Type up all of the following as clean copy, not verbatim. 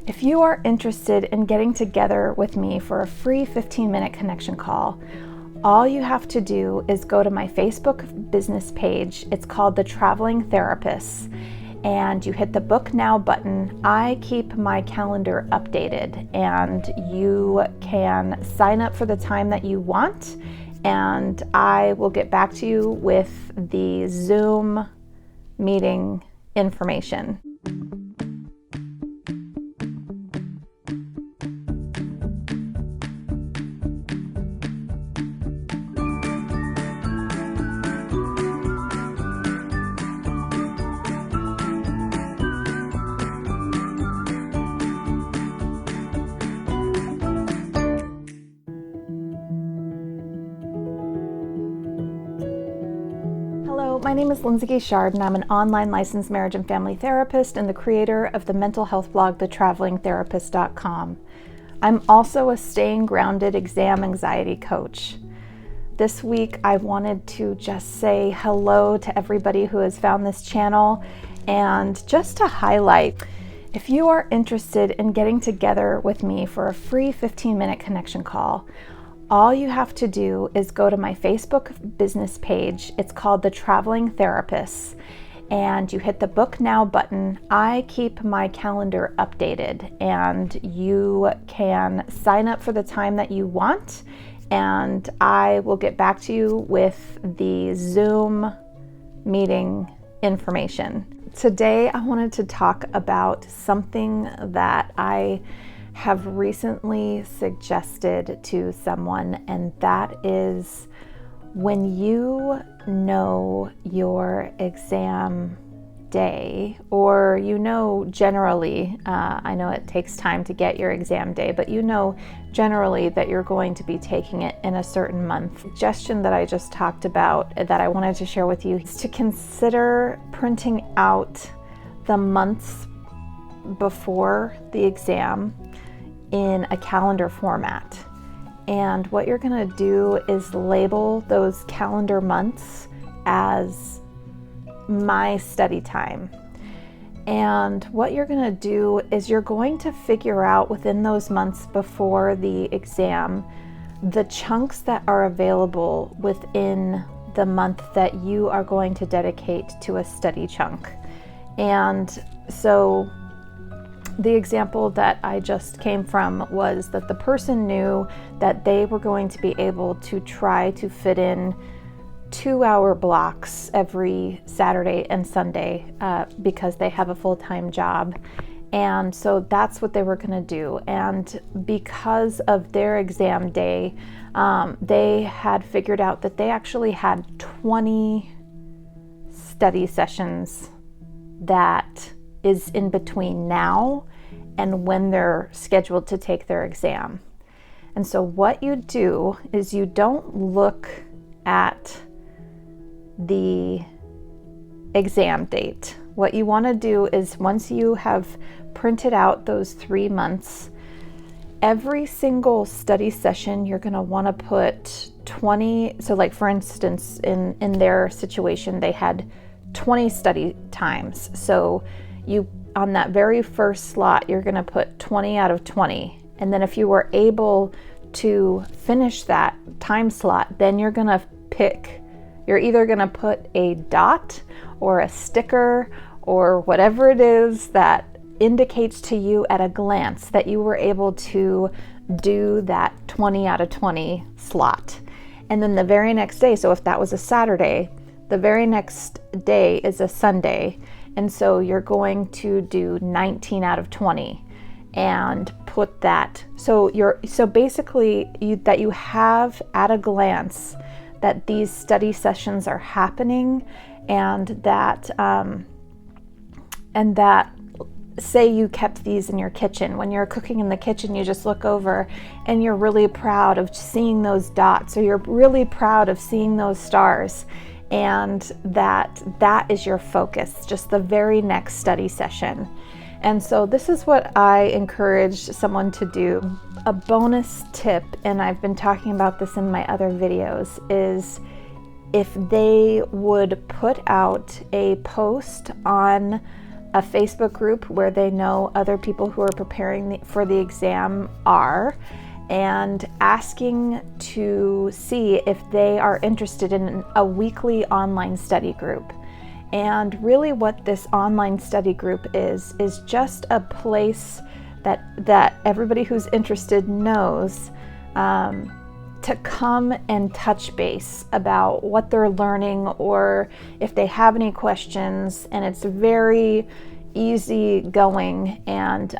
If you are interested in getting together with me for a free 15-minute connection call, all you have to do is go to my Facebook business page. It's called The Traveling Therapists, and you hit the Book Now button. I keep my calendar updated, and you can sign up for the time that you want, and I will get back to you with the Zoom meeting information. Hello, my name is Lindsay Guichard, and I'm an online licensed marriage and family therapist and the creator of the mental health blog, thetravelingtherapist.com. I'm also a staying grounded exam anxiety coach. This week, I wanted to just say hello to everybody who has found this channel, and just to highlight, if you are interested in getting together with me for a free 15-minute connection call, all you have to do is go to my Facebook business page. It's called The Traveling Therapists, and you hit the Book Now button. I keep my calendar updated, and you can sign up for the time that you want, and I will get back to you with the Zoom meeting information. Today, I wanted to talk about something that I have recently suggested to someone, and that is when you know your exam day, or generally, I know it takes time to get your exam day, but generally that you're going to be taking it in a certain month. The suggestion that I just talked about that I wanted to share with you is to consider printing out the months before the exam in a calendar format. And what you're going to do is label those calendar months as my study time. And what you're going to do is you're going to figure out within those months before the exam the chunks that are available within the month that you are going to dedicate to a study chunk. And so the example that I just came from was that the person knew that they were going to be able to try to fit in 2-hour blocks every Saturday and Sunday because they have a full-time job. And so that's what they were going to do. And because of their exam day, they had figured out that they actually had 20 study sessions that is in between now and when they're scheduled to take their exam. And so what you do is you don't look at the exam date. What you want to do is, once you have printed out those 3 months, every single study session you're going to want to put 20. So like, for instance, in their situation, they had 20 study times. So on that very first slot, you're going to put 20 out of 20. And then if you were able to finish that time slot, then you're going to you're either going to put a dot or a sticker or whatever it is that indicates to you at a glance that you were able to do that 20 out of 20 slot. And then the very next day, so if that was a Saturday, the very next day is a Sunday. And so you're going to do 19 out of 20 and put that. So basically that you have at a glance that these study sessions are happening, and that say you kept these in your kitchen. When you're cooking in the kitchen, you just look over and you're really proud of seeing those dots, or you're really proud of seeing those stars. And that is your focus, just the very next study session. And so this is what I encourage someone to do. A bonus tip, and I've been talking about this in my other videos, is if they would put out a post on a Facebook group where they know other people who are preparing for the exam are, and asking to see if they are interested in a weekly online study group. And really what this online study group is just a place that everybody who's interested knows to come and touch base about what they're learning, or if they have any questions. And it's very easy going, and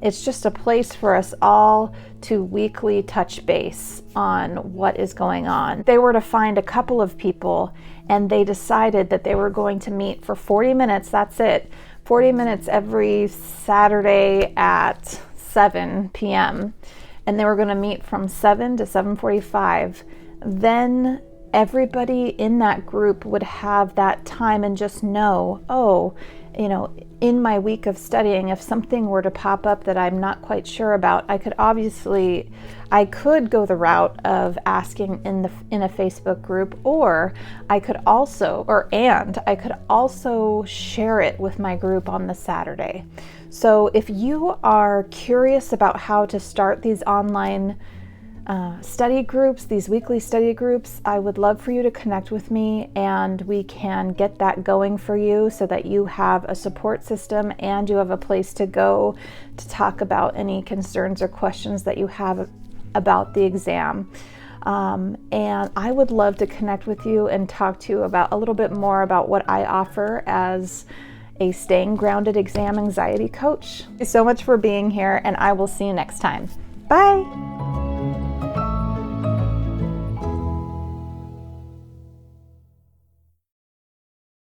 it's just a place for us all to weekly touch base on what is going on. They were to find a couple of people, and they decided that they were going to meet for 40 minutes, that's it, 40 minutes every Saturday at 7 p.m. And they were going to meet from 7 to 7:45. Then everybody in that group would have that time and just know, oh, you know, in my week of studying, if something were to pop up that I'm not quite sure about, I could go the route of asking in a Facebook group, or I could also share it with my group on the Saturday. So if you are curious about how to start these online study groups, these weekly study groups, I would love for you to connect with me, and we can get that going for you so that you have a support system and you have a place to go to talk about any concerns or questions that you have about the exam. And I would love to connect with you and talk to you about a little bit more about what I offer as a staying grounded exam anxiety coach. Thank you so much for being here, and I will see you next time. Bye.